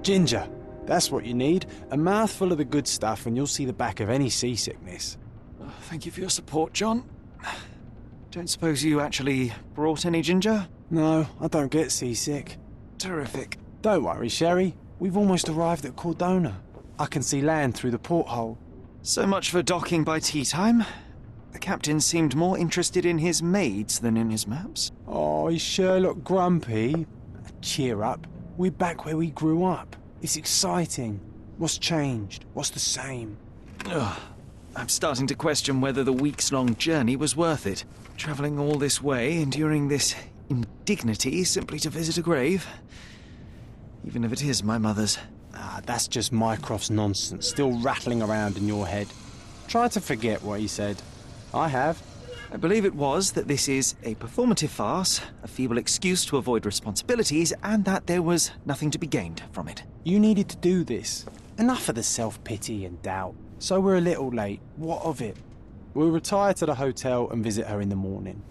Ginger. That's what you need. A mouthful of the good stuff and you'll see the back of any seasickness. Oh, thank you for your support, John. Don't suppose you actually brought any ginger? No, I don't get seasick. Terrific. Don't worry, Sherry. We've almost arrived at Cordona. I can see land through the porthole. So much for docking by tea time. The captain seemed more interested in his maids than in his maps. Oh, is Sherlock grumpy? Cheer up. We're back where we grew up. It's exciting. What's changed? What's the same? Ugh. I'm starting to question whether the weeks-long journey was worth it. Travelling all this way, enduring this indignity simply to visit a grave. Even if it is my mother's. Ah, that's just Mycroft's nonsense, still rattling around in your head. Try to forget what he said. I have. I believe it was that this is a performative farce, a feeble excuse to avoid responsibilities, and that there was nothing to be gained from it. You needed to do this. Enough of the self-pity and doubt. So we're a little late. What of it? We'll retire to the hotel and visit her in the morning.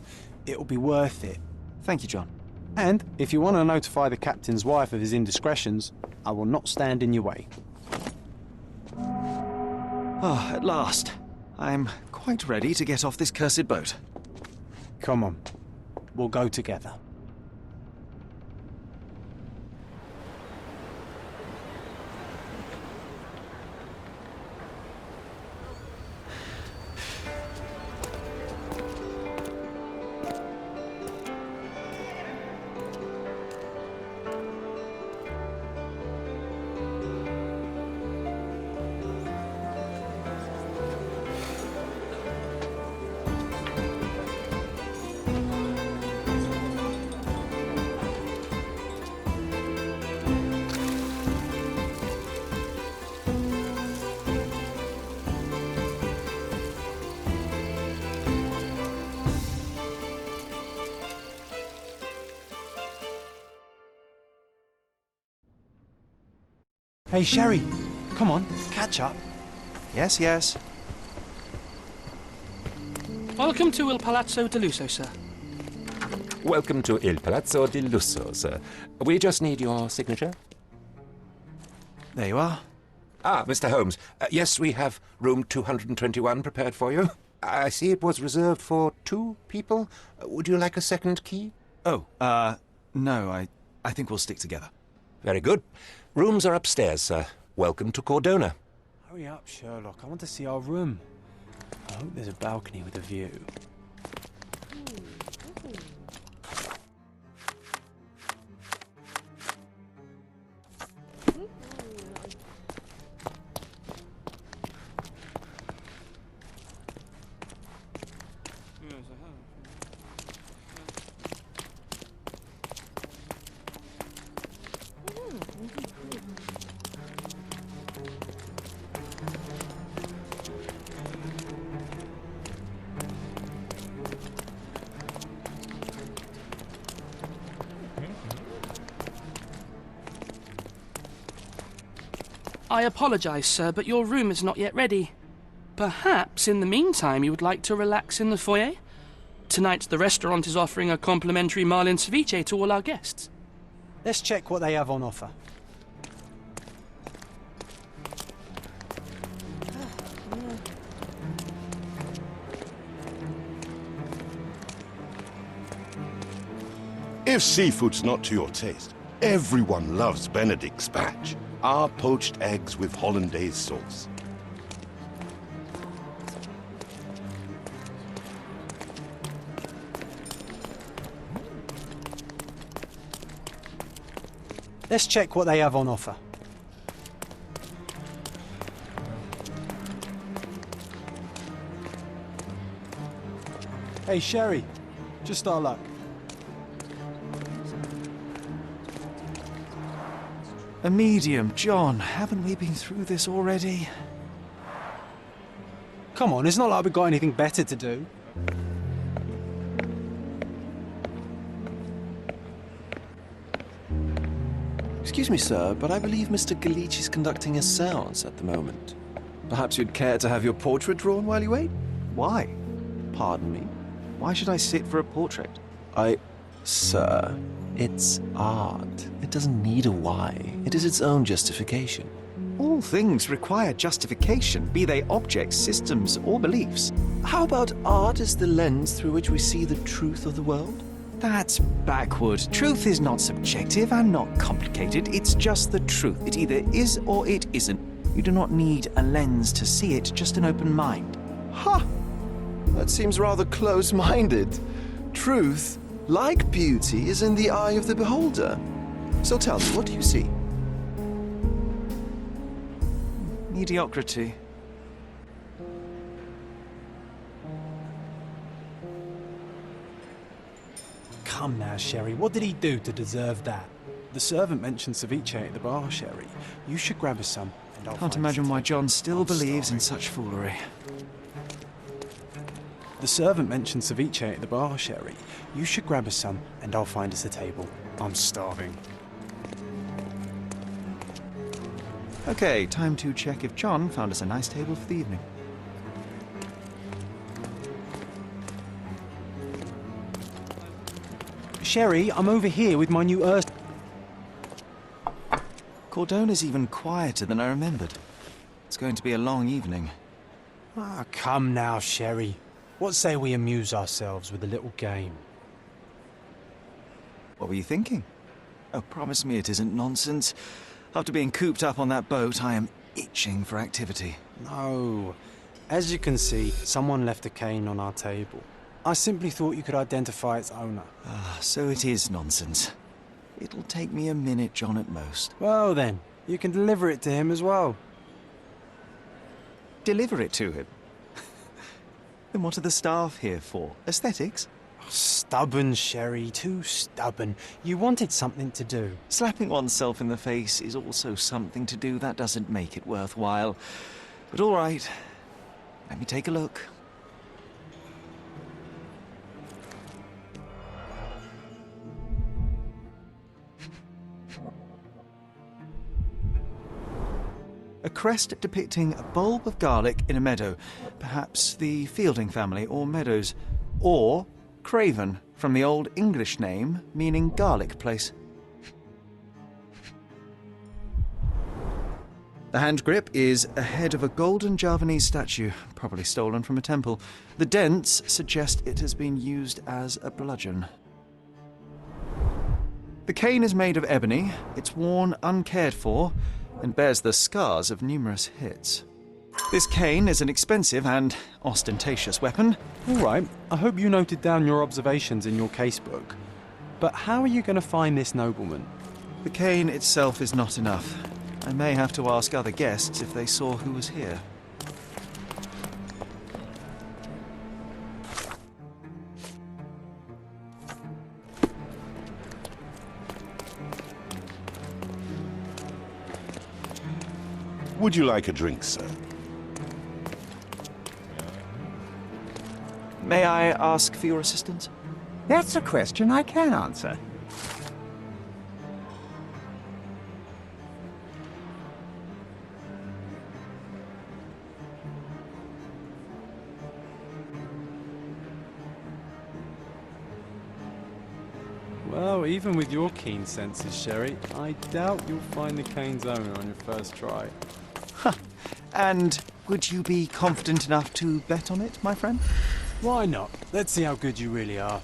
It'll be worth it. Thank you, John. And if you want to notify the captain's wife of his indiscretions, I will not stand in your way. Oh, at last. I'm quite ready to get off this cursed boat. Come on. We'll go together. Hey, Sherry. Come on, catch up. Yes, yes. Welcome to Il Palazzo di Lusso, sir. Welcome to Il Palazzo di Lusso, sir. We just need your signature. There you are. Ah, Mr. Holmes. Yes, we have room 221 prepared for you. I see it was reserved for 2 people. Would you like a second key? Oh, no, I think we'll stick together. Very good. Rooms are upstairs, sir. Welcome to Cordona. Hurry up, Sherlock. I want to see our room. I hope there's a balcony with a view. I apologize, sir, but your room is not yet ready. Perhaps, in the meantime, you would like to relax in the foyer? Tonight, the restaurant is offering a complimentary marlin ceviche to all our guests. Let's check what they have on offer. If seafood's not to your taste, everyone loves Benedict's batch. Our poached eggs with hollandaise sauce. Let's check what they have on offer. Hey, Sherry. Just our luck. A medium, John. Haven't we been through this already? Come on, it's not like we've got anything better to do. Excuse me, sir, but I believe Mr. Galich is conducting a séance at the moment. Perhaps you'd care to have your portrait drawn while you wait? Why? Pardon me? Why should I sit for a portrait? I Sir, it's art. It doesn't need a why. It is its own justification. All things require justification, be they objects, systems, or beliefs. How about art is the lens through which we see the truth of the world? That's backward. Truth is not subjective and not complicated. It's just the truth. It either is or it isn't. You do not need a lens to see it, just an open mind. Ha! That seems rather close-minded. Truth, like beauty, is in the eye of the beholder. So tell me, what do you see? Mediocrity. Come now, Sherry, what did he do to deserve that? The servant mentioned ceviche at the bar, Sherry. You should grab us some, and I'll Can't find imagine us why tea. John still I'm believes in starving. such foolery. The servant mentioned ceviche at the bar, Sherry. You should grab us some, and I'll find us a table. I'm starving. Okay, time to check if John found us a nice table for the evening. Sherry, I'm over here with my new Cordona's even quieter than I remembered. It's going to be a long evening. Ah, come now, Sherry. What say we amuse ourselves with a little game? What were you thinking? Oh, promise me it isn't nonsense. After being cooped up on that boat, I am itching for activity. No. As you can see, someone left a cane on our table. I simply thought you could identify its owner. Ah, so it is nonsense. It'll take me a minute, John, at most. Well then, you can deliver it to him as well. Deliver it to him. Then what are the staff here for? Aesthetics? Stubborn, Sherry, too stubborn. You wanted something to do. Slapping oneself in the face is also something to do. That doesn't make it worthwhile. But all right, let me take a look. A crest depicting a bulb of garlic in a meadow. Perhaps the Fielding family or Meadows. Or Craven, from the Old English name meaning garlic place. The hand grip is a head of a golden Javanese statue, probably stolen from a temple. The dents suggest it has been used as a bludgeon. The cane is made of ebony, it's worn uncared for, and bears the scars of numerous hits. This cane is an expensive and ostentatious weapon. All right, I hope you noted down your observations in your casebook. But how are you going to find this nobleman? The cane itself is not enough. I may have to ask other guests if they saw who was here. Would you like a drink, sir? May I ask for your assistance? That's a question I can answer. Well, even with your keen senses, Sherry, I doubt you'll find the cane's owner on your first try. And would you be confident enough to bet on it, my friend? Why not? Let's see how good you really are.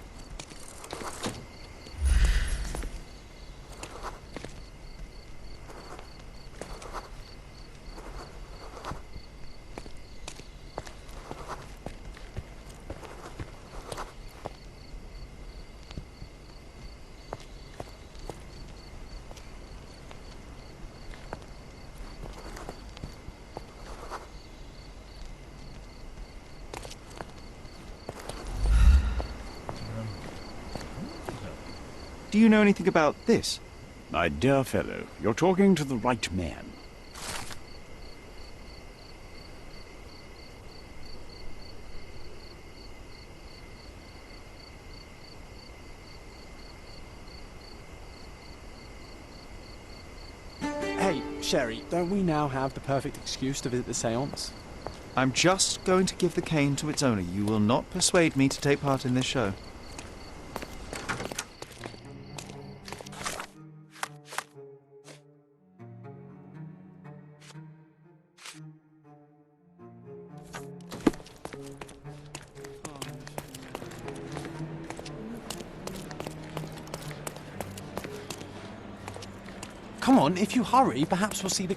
Do you know anything about this? My dear fellow, you're talking to the right man. Hey, Sherry, don't we now have the perfect excuse to visit the seance? I'm just going to give the cane to its owner. You will not persuade me to take part in this show. Come on, if you hurry, perhaps we'll see the...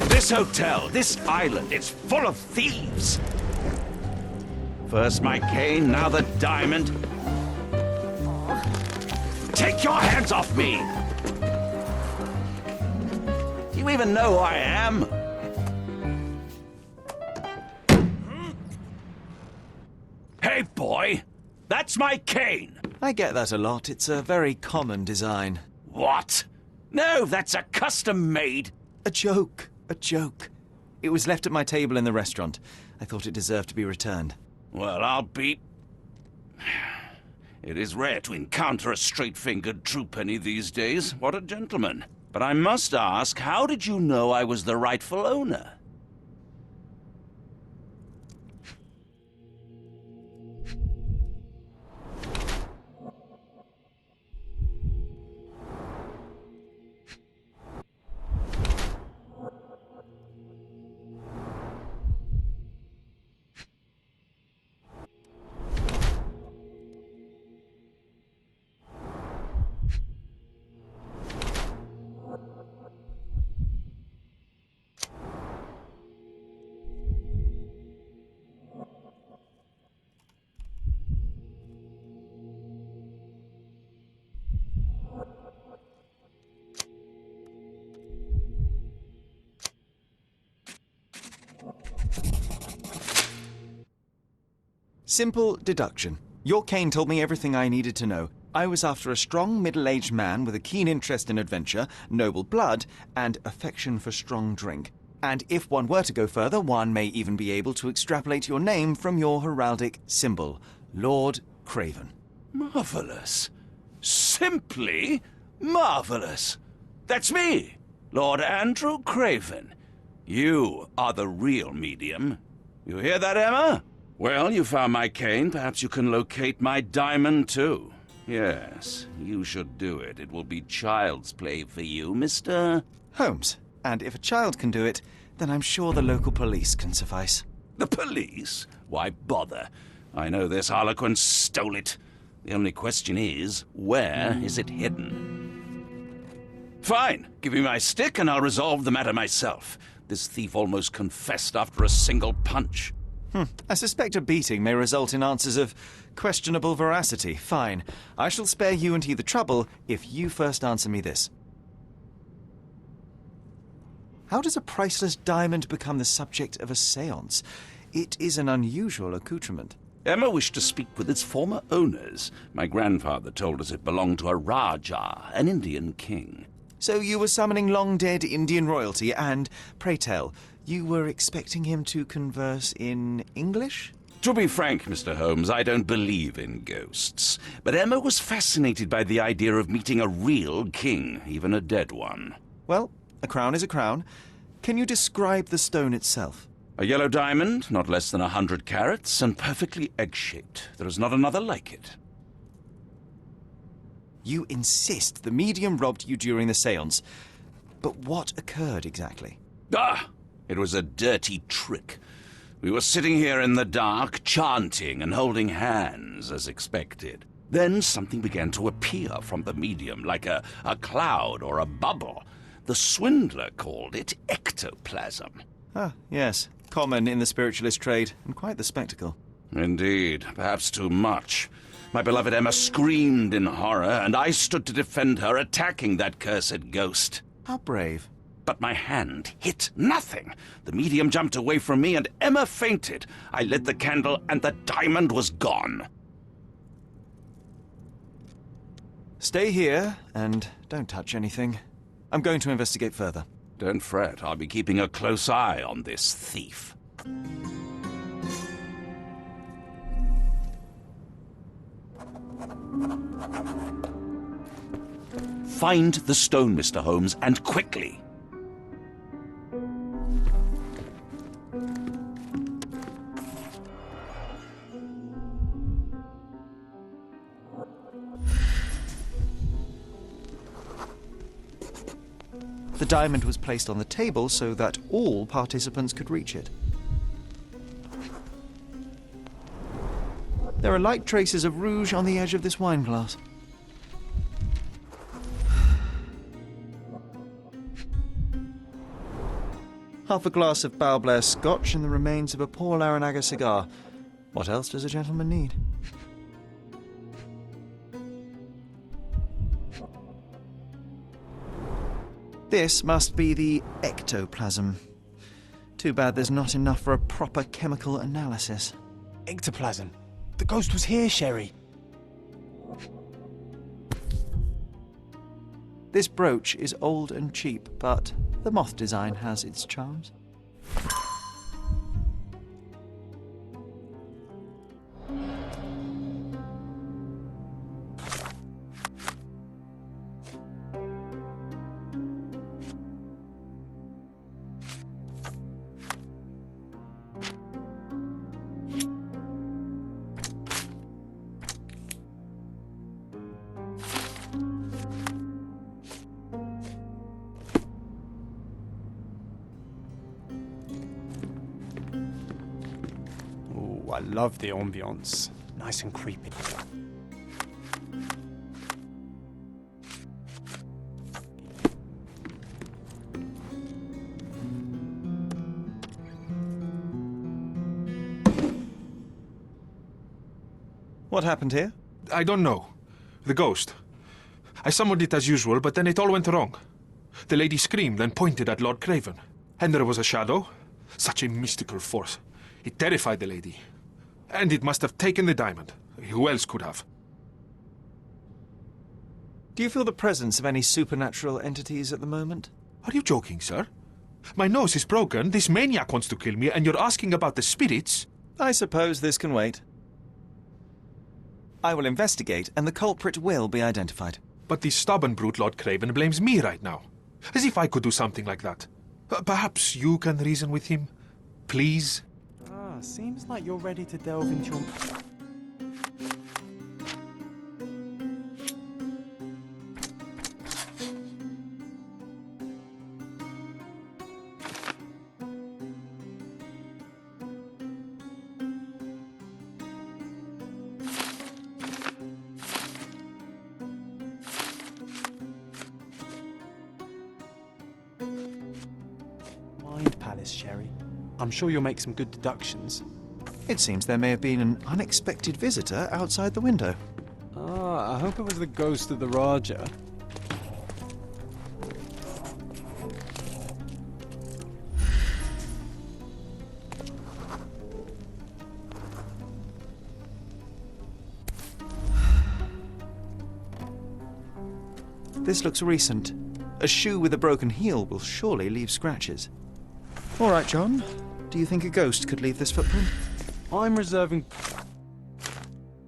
This hotel, this island, it's full of thieves. First my cane, now the diamond. Take your hands off me! Do you even know who I am? Hey, boy! That's my cane! I get that a lot. It's a very common design. What? No, that's a custom-made... A joke. A joke. It was left at my table in the restaurant. I thought it deserved to be returned. Well, I'll be... It is rare to encounter a straight-fingered true penny these days. What a gentleman. But I must ask, how did you know I was the rightful owner? Simple deduction. Your cane told me everything I needed to know. I was after a strong, middle-aged man with a keen interest in adventure, noble blood, and affection for strong drink. And if one were to go further, one may even be able to extrapolate your name from your heraldic symbol, Lord Craven. Marvelous. Simply marvelous. That's me, Lord Andrew Craven. You are the real medium. You hear that, Emma? Well, you found my cane. Perhaps you can locate my diamond, too. Yes, you should do it. It will be child's play for you, Mr. Holmes. And if a child can do it, then I'm sure the local police can suffice. The police? Why bother? I know this harlequin stole it. The only question is, where is it hidden? Fine. Give me my stick and I'll resolve the matter myself. This thief almost confessed after a single punch. I suspect a beating may result in answers of questionable veracity. Fine. I shall spare you and he the trouble if you first answer me this. How does a priceless diamond become the subject of a séance? It is an unusual accoutrement. Emma wished to speak with its former owners. My grandfather told us it belonged to a Rajah, an Indian king. So you were summoning long-dead Indian royalty and, pray tell, you were expecting him to converse in English? To be frank, Mr. Holmes, I don't believe in ghosts. But Emma was fascinated by the idea of meeting a real king, even a dead one. Well, a crown is a crown. Can you describe the stone itself? A yellow diamond, not less than 100 carats, and perfectly egg-shaped. There is not another like it. You insist the medium robbed you during the séance. But what occurred exactly? It was a dirty trick. We were sitting here in the dark, chanting and holding hands, as expected. Then something began to appear from the medium, like a cloud or a bubble. The swindler called it ectoplasm. Ah, yes. Common in the spiritualist trade, and quite the spectacle. Indeed, perhaps too much. My beloved Emma screamed in horror, and I stood to defend her, attacking that cursed ghost. How brave. But my hand hit nothing. The medium jumped away from me, and Emma fainted. I lit the candle, and the diamond was gone. Stay here, and don't touch anything. I'm going to investigate further. Don't fret, I'll be keeping a close eye on this thief. Find the stone, Mr. Holmes, and quickly. The diamond was placed on the table so that all participants could reach it. There are light traces of rouge on the edge of this wine glass. Half a glass of Balblair Scotch and the remains of a Paul Aranaga cigar. What else does a gentleman need? This must be the ectoplasm. Too bad there's not enough for a proper chemical analysis. Ectoplasm. The ghost was here, Sherry. This brooch is old and cheap, but the moth design has its charms. Oh, I love the ambience. Nice and creepy. What happened here? I don't know. The ghost. I summoned it as usual, but then it all went wrong. The lady screamed and pointed at Lord Craven. And there was a shadow. Such a mystical force. It terrified the lady. And it must have taken the diamond. Who else could have? Do you feel the presence of any supernatural entities at the moment? Are you joking, sir? My nose is broken, this maniac wants to kill me, and you're asking about the spirits? I suppose this can wait. I will investigate, and the culprit will be identified. But the stubborn brute Lord Craven blames me right now. As if I could do something like that. Perhaps you can reason with him? Please? Ah, seems like you're ready to delve into your... Mind Palace, Sherry. I'm sure you'll make some good deductions. It seems there may have been an unexpected visitor outside the window. Ah, I hope it was the ghost of the Raja. This looks recent. A shoe with a broken heel will surely leave scratches. All right, John. Do you think a ghost could leave this footprint? I'm reserving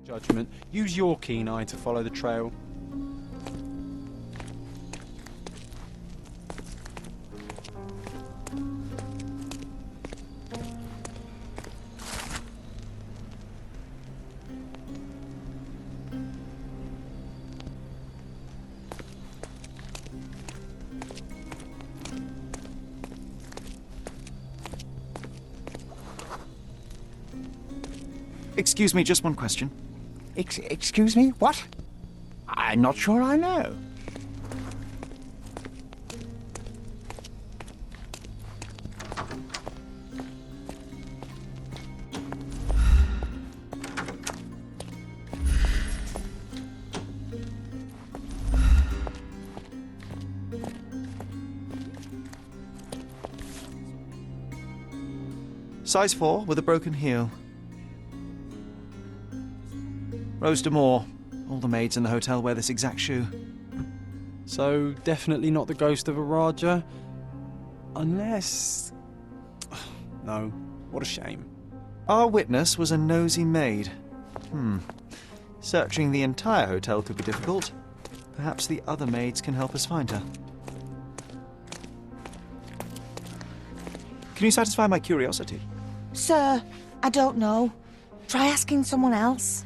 judgment. Use your keen eye to follow the trail. Excuse me, just one question. Excuse me? What? I'm not sure I know. Size 4 with a broken heel. Rose de Moore. All the maids in the hotel wear this exact shoe. So, definitely not the ghost of a Raja? Unless... No, what a shame. Our witness was a nosy maid. Searching the entire hotel could be difficult. Perhaps the other maids can help us find her. Can you satisfy my curiosity? Sir, I don't know. Try asking someone else.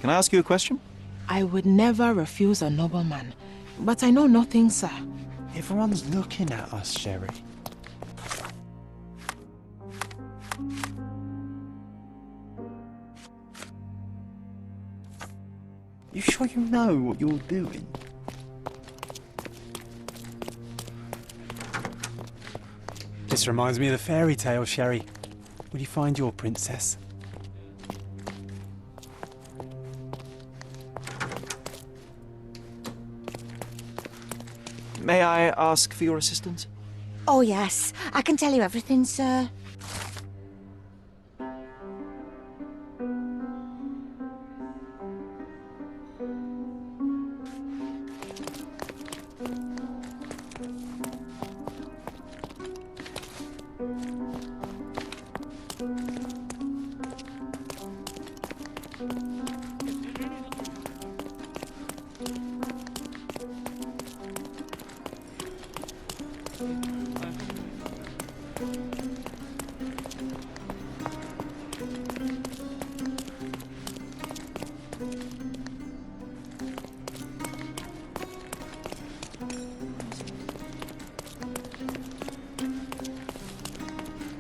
Can I ask you a question? I would never refuse a nobleman. but I know nothing, sir. Everyone's looking at us, Sherry. You sure you know what you're doing? This reminds me of the fairy tale, Sherry. Will you find your princess? May I ask for your assistance? Oh, yes. I can tell you everything, sir.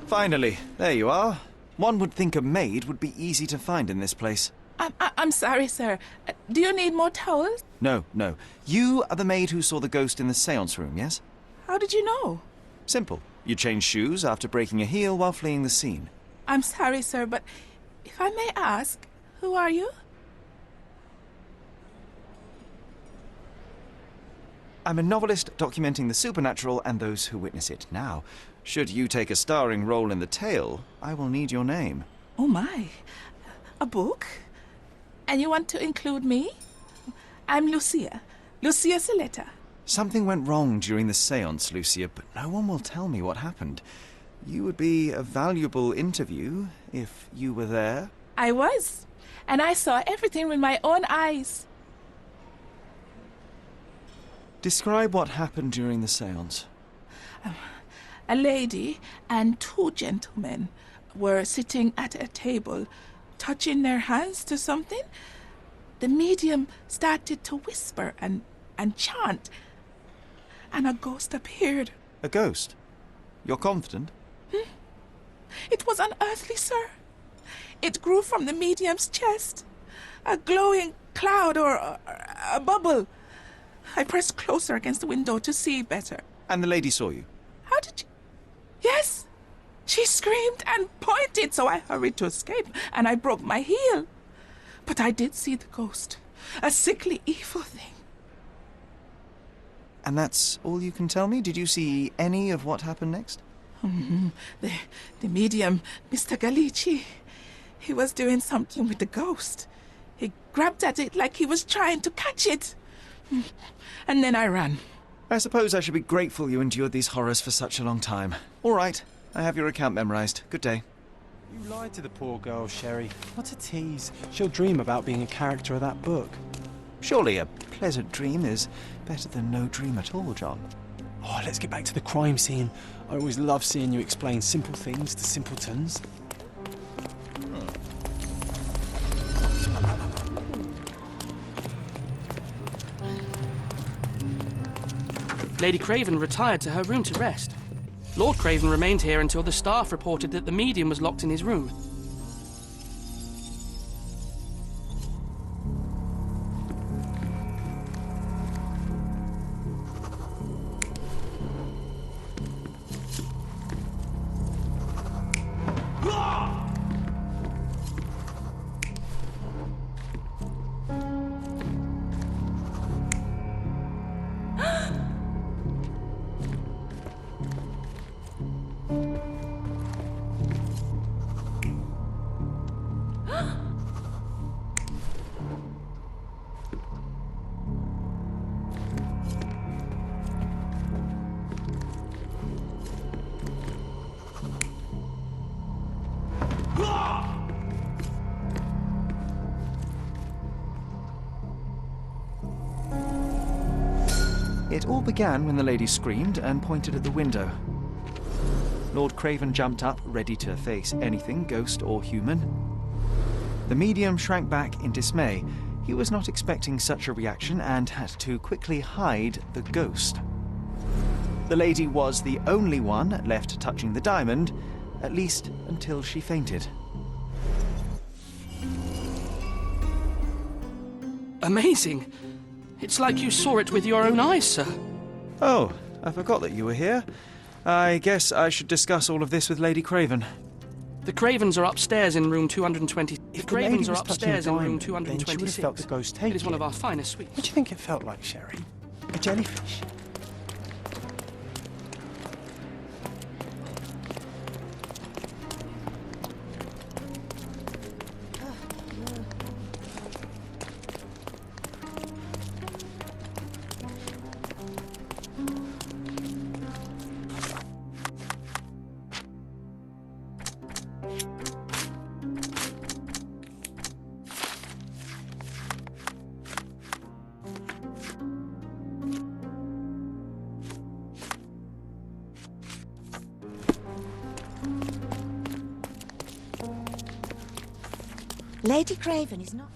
Finally, there you are. One would think a maid would be easy to find in this place. I'm sorry, sir. Do you need more towels? No, no. You are the maid who saw the ghost in the seance room, yes? How did you know? Simple. You changed shoes after breaking a heel while fleeing the scene. I'm sorry, sir, but if I may ask, who are you? I'm a novelist documenting the supernatural and those who witness it. Now, should you take a starring role in the tale, I will need your name. Oh, my. A book? And you want to include me? I'm Lucia. Lucia Saletta. Something went wrong during the seance, Lucia, but no one will tell me what happened. You would be a valuable interview if you were there. I was. And I saw everything with my own eyes. Describe what happened during the seance. A lady and two gentlemen were sitting at a table, touching their hands to something. The medium started to whisper and chant, and a ghost appeared. A ghost? You're confident? It was unearthly, sir. It grew from the medium's chest. A glowing cloud or a bubble. I pressed closer against the window to see better. And the lady saw you? How did you... Yes! She screamed and pointed, so I hurried to escape, and I broke my heel. But I did see the ghost. A sickly, evil thing. And that's all you can tell me? Did you see any of what happened next? The medium, Mr. Galici, he was doing something with the ghost. He grabbed at it like he was trying to catch it. And then I ran. I suppose I should be grateful you endured these horrors for such a long time. All right, I have your account memorized. Good day. You lied to the poor girl, Sherry. What a tease. She'll dream about being a character of that book. Surely a pleasant dream is better than no dream at all, John. Oh, let's get back to the crime scene. I always love seeing you explain simple things to simpletons. Lady Craven retired to her room to rest. Lord Craven remained here until the staff reported that the medium was locked in his room. It all began when the lady screamed and pointed at the window. Lord Craven jumped up, ready to face anything, ghost or human. The medium shrank back in dismay. He was not expecting such a reaction and had to quickly hide the ghost. The lady was the only one left touching the diamond, at least until she fainted. Amazing. It's like you saw it with your own eyes, sir. Oh, I forgot that you were here. I guess I should discuss all of this with Lady Craven. The Cravens are upstairs in room 220. If The Cravens are was touching upstairs in room diamond, then she would have 226. felt the ghost take It is one of our finest suites. What do you think it felt like, Sherry? A jellyfish? Lady Craven is not...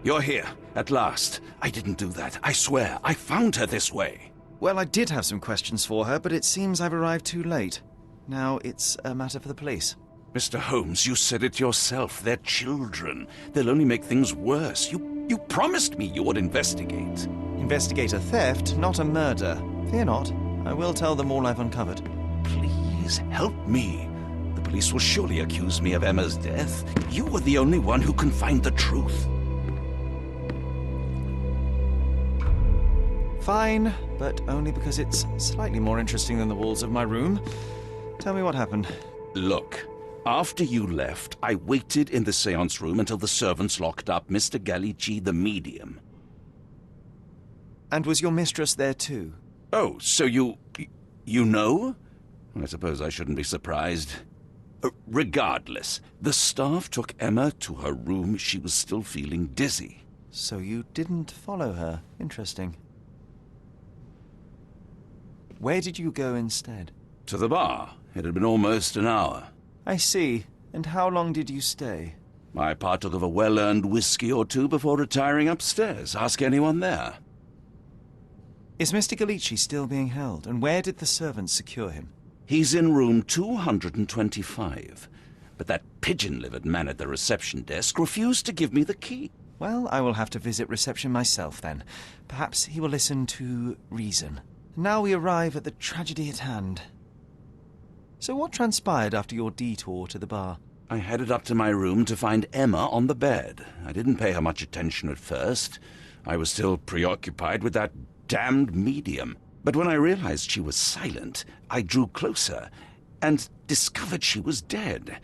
You're here, at last. I didn't do that. I swear, I found her this way. Well, I did have some questions for her, but it seems I've arrived too late. Now it's a matter for the police. Mr. Holmes, you said it yourself. They're children. They'll only make things worse. You promised me you would investigate. Investigate a theft, not a murder. Fear not. I will tell them all I've uncovered. Please, help me. The police will surely accuse me of Emma's death. You were the only one who can find the truth. Fine, but only because it's slightly more interesting than the walls of my room. Tell me what happened. Look, after you left, I waited in the seance room until the servants locked up Mr. Gallici, the medium. And was your mistress there too? Oh, so you know? I suppose I shouldn't be surprised. Regardless, the staff took Emma to her room. She was still feeling dizzy. So you didn't follow her. Interesting. Where did you go instead? To the bar. It had been almost an hour. I see. And how long did you stay? I partook of a well-earned whiskey or two before retiring upstairs. Ask anyone there. Is Mr. Gallici still being held? And where did the servants secure him? He's in room 225. But that pigeon-livered man at the reception desk refused to give me the key. Well, I will have to visit reception myself then. Perhaps he will listen to reason. Now we arrive at the tragedy at hand. So what transpired after your detour to the bar? I headed up to my room to find Emma on the bed. I didn't pay her much attention at first. I was still preoccupied with that damned medium. But when I realized she was silent, I drew closer and discovered she was dead.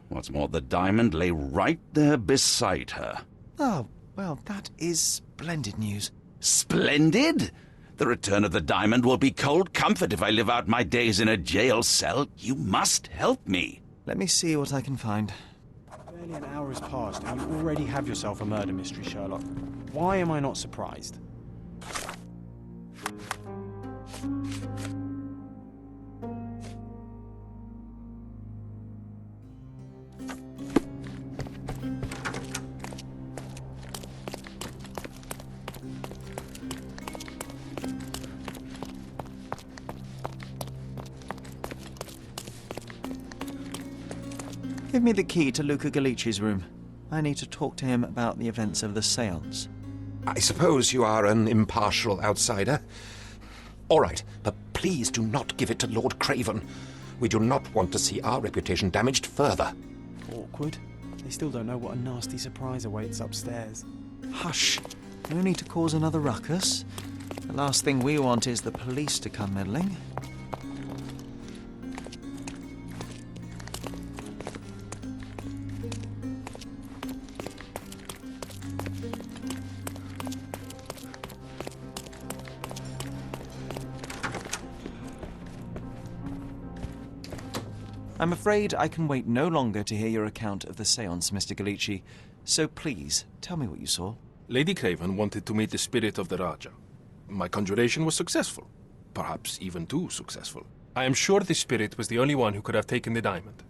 What's more, the diamond lay right there beside her. Oh, well, that is splendid news. Splendid? The return of the diamond will be cold comfort if I live out my days in a jail cell. You must help me. Let me see what I can find. Barely an hour has passed and you already have yourself a murder mystery, Sherlock. Why am I not surprised? Give me the key to Luca Gallici's room. I need to talk to him about the events of the séance. I suppose you are an impartial outsider. All right, but please do not give it to Lord Craven. We do not want to see our reputation damaged further. Awkward. They still don't know what a nasty surprise awaits upstairs. Hush. No need to cause another ruckus. The last thing we want is the police to come meddling. I'm afraid I can wait no longer to hear your account of the séance, Mr. Galici. So please, tell me what you saw. Lady Craven wanted to meet the spirit of the Raja. My conjuration was successful. Perhaps even too successful. I am sure the spirit was the only one who could have taken the diamond.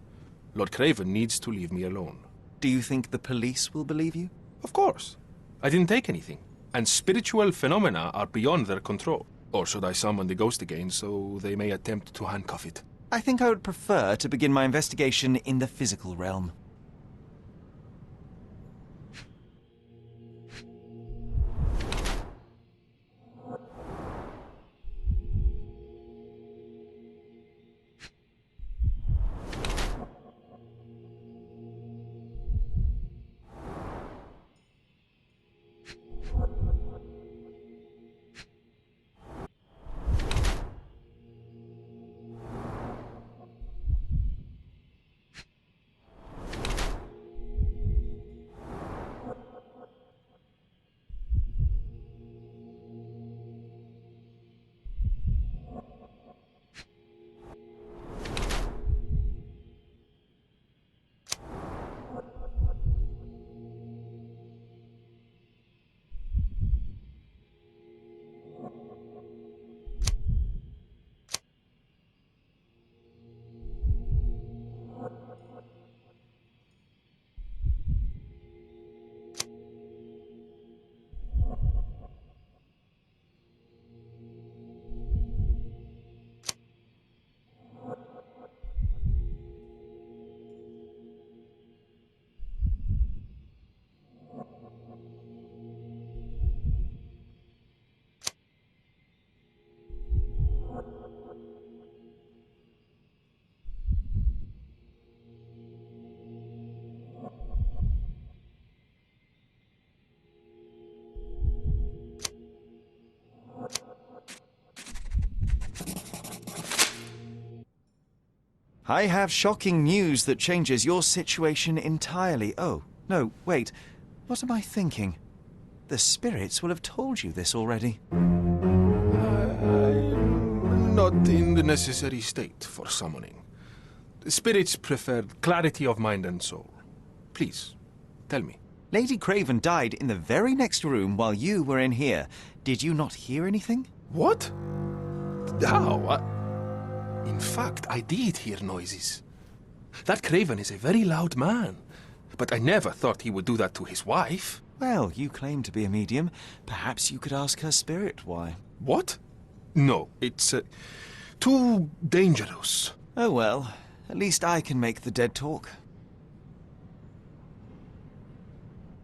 Lord Craven needs to leave me alone. Do you think the police will believe you? Of course. I didn't take anything. And spiritual phenomena are beyond their control. Or should I summon the ghost again so they may attempt to handcuff it? I think I would prefer to begin my investigation in the physical realm. I have shocking news that changes your situation entirely. Oh, no, wait. What am I thinking? The spirits will have told you this already. I'm not in the necessary state for summoning. The spirits preferred clarity of mind and soul. Please, tell me. Lady Craven died in the very next room while you were in here. Did you not hear anything? What? How? In fact, I did hear noises. That Craven is a very loud man. But I never thought he would do that to his wife. Well, you claim to be a medium. Perhaps you could ask her spirit why. What? No, it's too dangerous. Oh well, at least I can make the dead talk.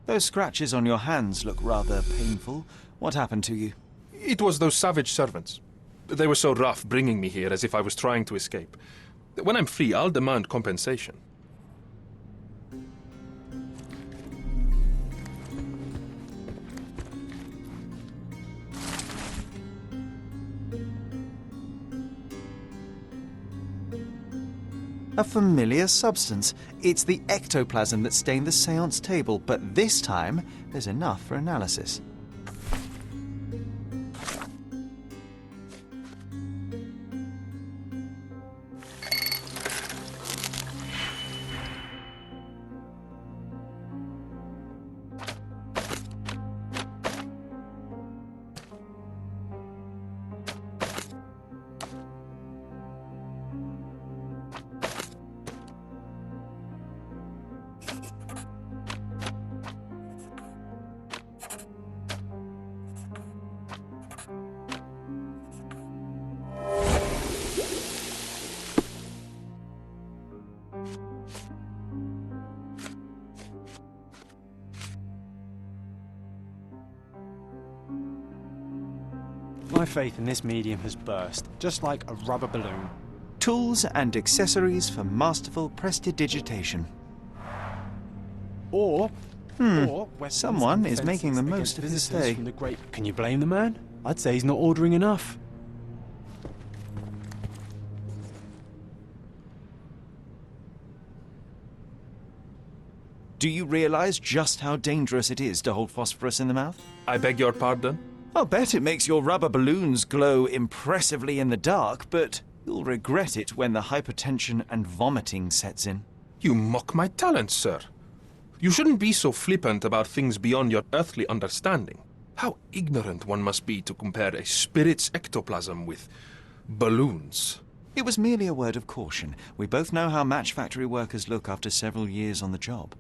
Those scratches on your hands look rather painful. What happened to you? It was those savage servants. They were so rough bringing me here as if I was trying to escape. When I'm free, I'll demand compensation. A familiar substance. It's the ectoplasm that stained the séance table, but this time there's enough for analysis. My faith in this medium has burst, just like a rubber balloon. Tools and accessories for masterful prestidigitation. Or weapons Someone and is making the defences most against of his visitors stay. from the great. Can you blame the man? I'd say he's not ordering enough. Do you realize just how dangerous it is to hold phosphorus in the mouth? I beg your pardon? I'll bet it makes your rubber balloons glow impressively in the dark, but you'll regret it when the hypertension and vomiting sets in. You mock my talents, sir. You shouldn't be so flippant about things beyond your earthly understanding. How ignorant one must be to compare a spirit's ectoplasm with balloons. It was merely a word of caution. We both know how match factory workers look after several years on the job.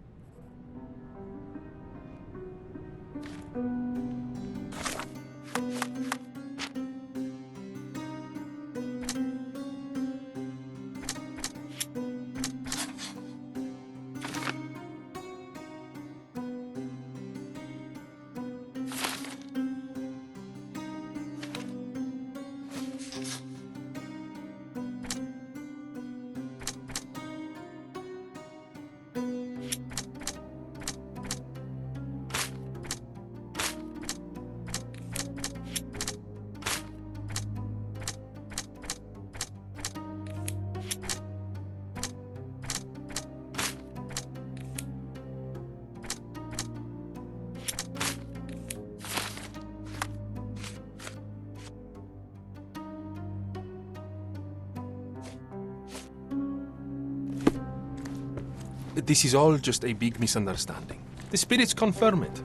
This is all just a big misunderstanding. The spirits confirm it.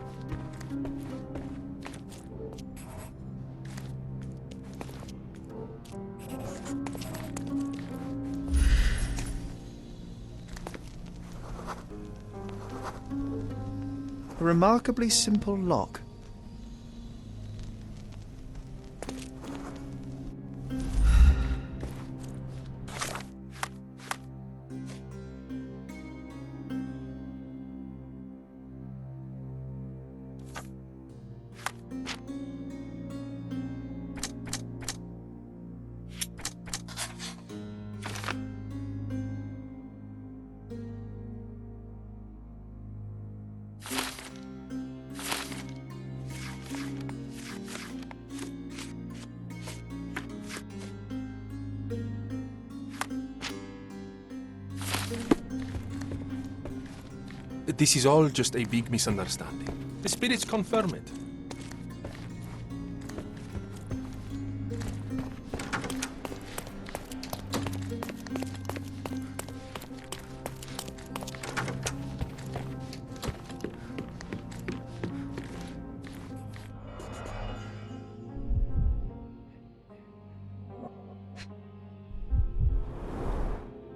A remarkably simple lock. This is all just a big misunderstanding. The spirits confirm it.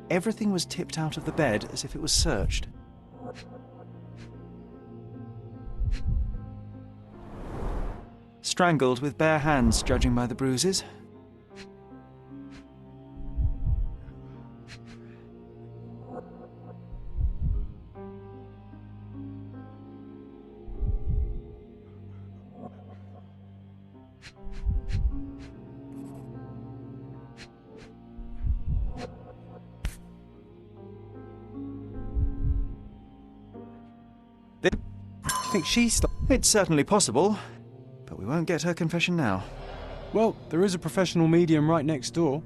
Everything was tipped out of the bed as if it was searched. Strangled with bare hands, judging by the bruises. I think she's. It's certainly possible, but we won't get her confession now. Well, there is a professional medium right next door.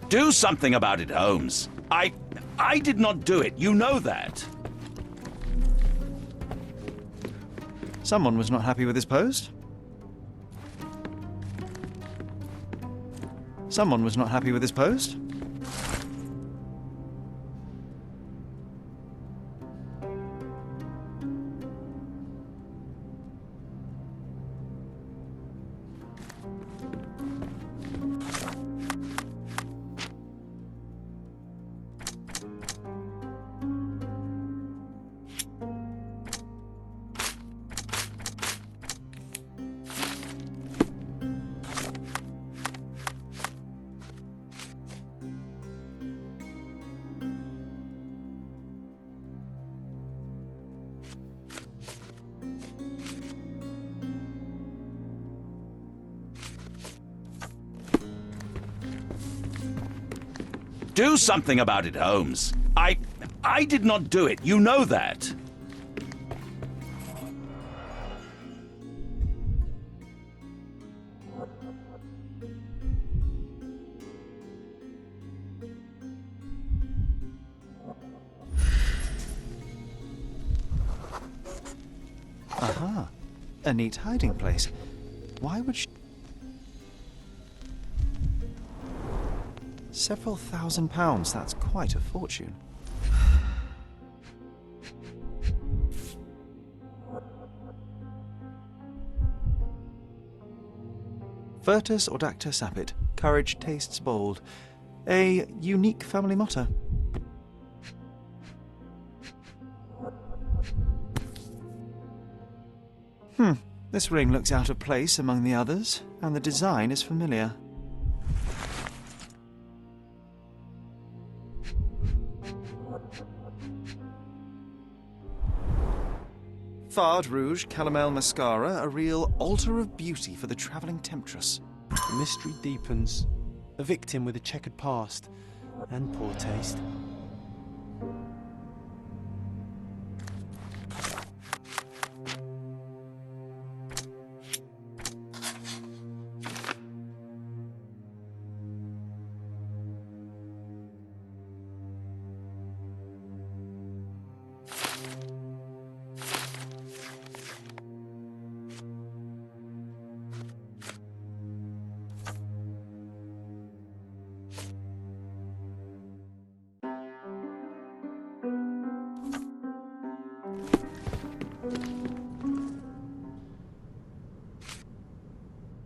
Do something about it, Holmes. I did not do it. You know that. Someone was not happy with his post. Someone was not happy with his post. Do something about it, Holmes. I did not do it. You know that. Aha. A neat hiding place. Why would she... Several £1,000s, that's quite a fortune. Virtus audacta sapit. Courage tastes bold. A unique family motto. This ring looks out of place among the others, and the design is familiar. Fard Rouge Calomel Mascara, a real altar of beauty for the travelling temptress. The mystery deepens. A victim with a checkered past and poor taste.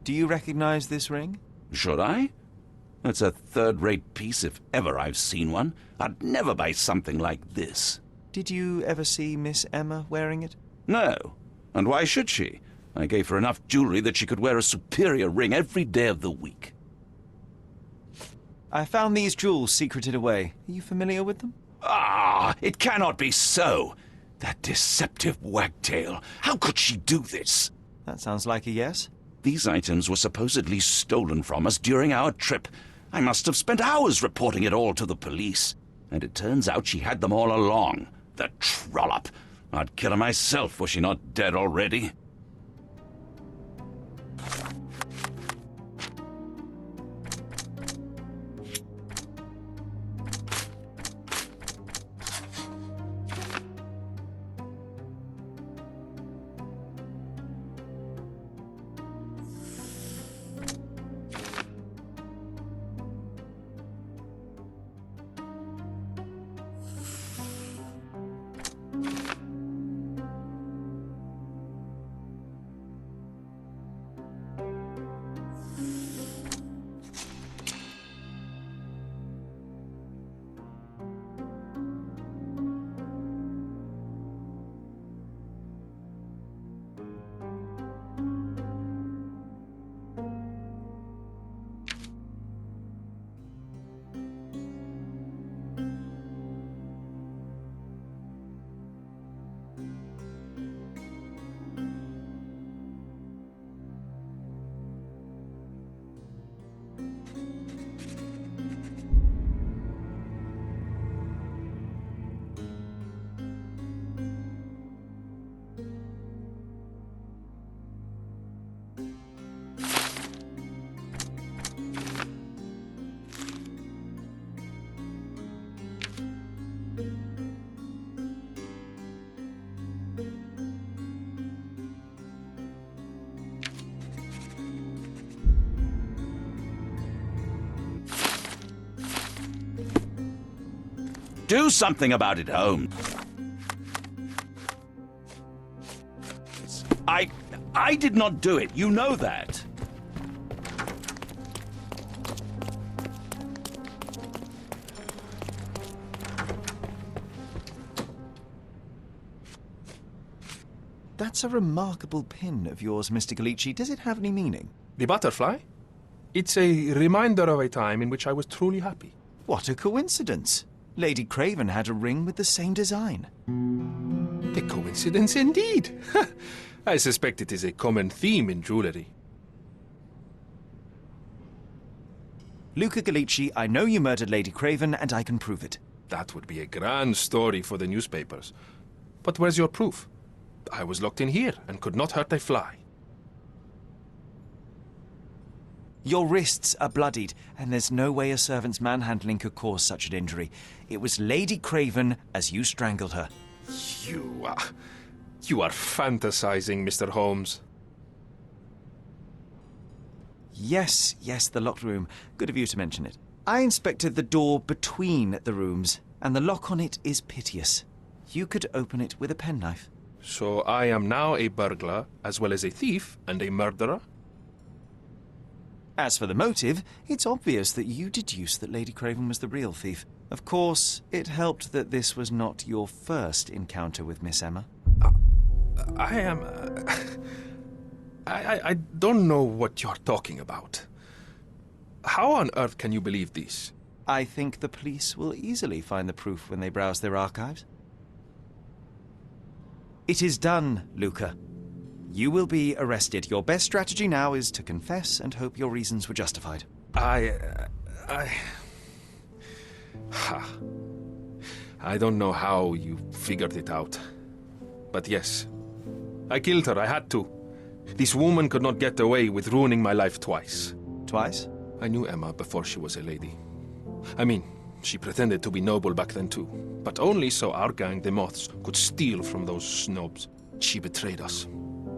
Do you recognize this ring? Should I? It's a third-rate piece if ever I've seen one. I'd never buy something like this. Did you ever see Miss Emma wearing it? No. And why should she? I gave her enough jewelry that she could wear a superior ring every day of the week. I found these jewels secreted away. Are you familiar with them? Ah, it cannot be so. That deceptive wagtail. How could she do this? That sounds like a yes. These items were supposedly stolen from us during our trip. I must have spent hours reporting it all to the police. And it turns out she had them all along. The trollop. I'd kill her myself were she not dead already. Do something about it, Holmes. I did not do it. You know that. That's a remarkable pin of yours, Mr. Galici. Does it have any meaning? The butterfly? It's a reminder of a time in which I was truly happy. What a coincidence. Lady Craven had a ring with the same design. A coincidence indeed. I suspect it is a common theme in jewellery. Luca Galici, I know you murdered Lady Craven, and I can prove it. That would be a grand story for the newspapers. But where's your proof? I was locked in here and could not hurt a fly. Your wrists are bloodied, and there's no way a servant's manhandling could cause such an injury. It was Lady Craven as you strangled her. You are fantasizing, Mr. Holmes. Yes, the locked room. Good of you to mention it. I inspected the door between the rooms, and the lock on it is piteous. You could open it with a penknife. So I am now a burglar, as well as a thief and a murderer? As for the motive, it's obvious that you deduced that Lady Craven was the real thief. Of course, it helped that this was not your first encounter with Miss Emma. I don't know what you're talking about. How on earth can you believe this? I think the police will easily find the proof when they browse their archives. It is done, Luca. You will be arrested. Your best strategy now is to confess and hope your reasons were justified. I don't know how you figured it out. But yes, I killed her. I had to. This woman could not get away with ruining my life twice. Twice? I knew Emma before she was a lady. I mean, she pretended to be noble back then too. But only so our gang, the Moths, could steal from those snobs. She betrayed us,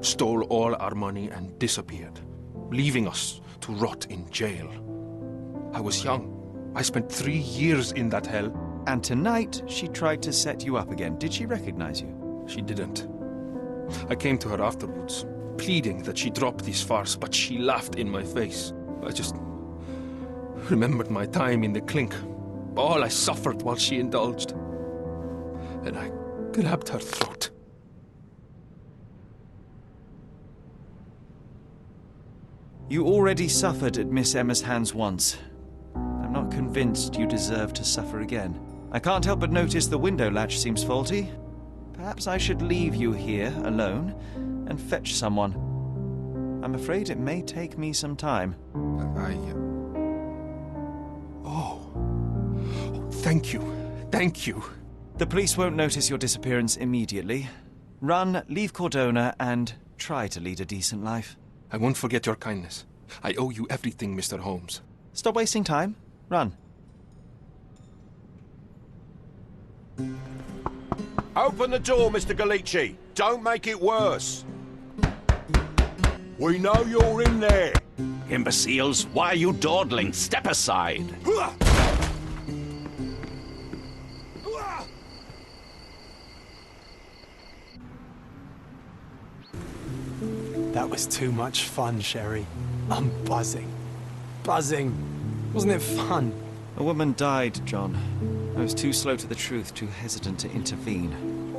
stole all our money and disappeared, leaving us to rot in jail. I was young. I spent 3 years in that hell. And tonight, she tried to set you up again. Did she recognize you? She didn't. I came to her afterwards, pleading that she drop this farce, but she laughed in my face. I just remembered my time in the clink, all I suffered while she indulged. And I grabbed her throat. You already suffered at Miss Emma's hands once. I'm not convinced you deserve to suffer again. I can't help but notice the window latch seems faulty. Perhaps I should leave you here alone and fetch someone. I'm afraid it may take me some time. Thank you. Thank you. The police won't notice your disappearance immediately. Run, leave Cordona, and try to lead a decent life. I won't forget your kindness. I owe you everything, Mr. Holmes. Stop wasting time. Run. Open the door, Mr. Galici. Don't make it worse. We know you're in there. Imbeciles, why are you dawdling? Step aside. That was too much fun, Sherry. I'm buzzing. Buzzing. Wasn't it fun? A woman died, John. I was too slow to the truth, too hesitant to intervene.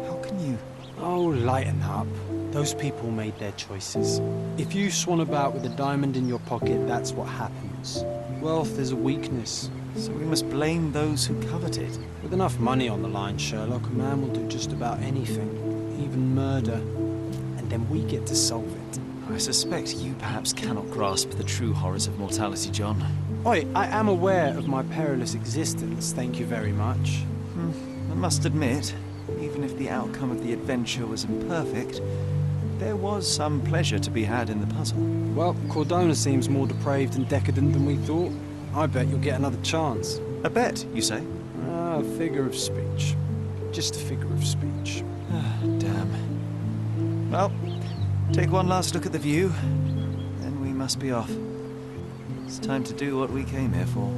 How can you... Oh, lighten up. Those people made their choices. If you swan about with a diamond in your pocket, that's what happens. Wealth is a weakness. So we must blame those who covet it. With enough money on the line, Sherlock, a man will do just about anything. Even murder. And then we get to solve it. I suspect you perhaps cannot grasp the true horrors of mortality, John. Oi, I am aware of my perilous existence, thank you very much. I must admit, even if the outcome of the adventure was imperfect, there was some pleasure to be had in the puzzle. Well, Cordona seems more depraved and decadent than we thought. I bet you'll get another chance. A bet, you say? A figure of speech. Just a figure of speech. Damn. Well, take one last look at the view, then we must be off. It's time to do what we came here for.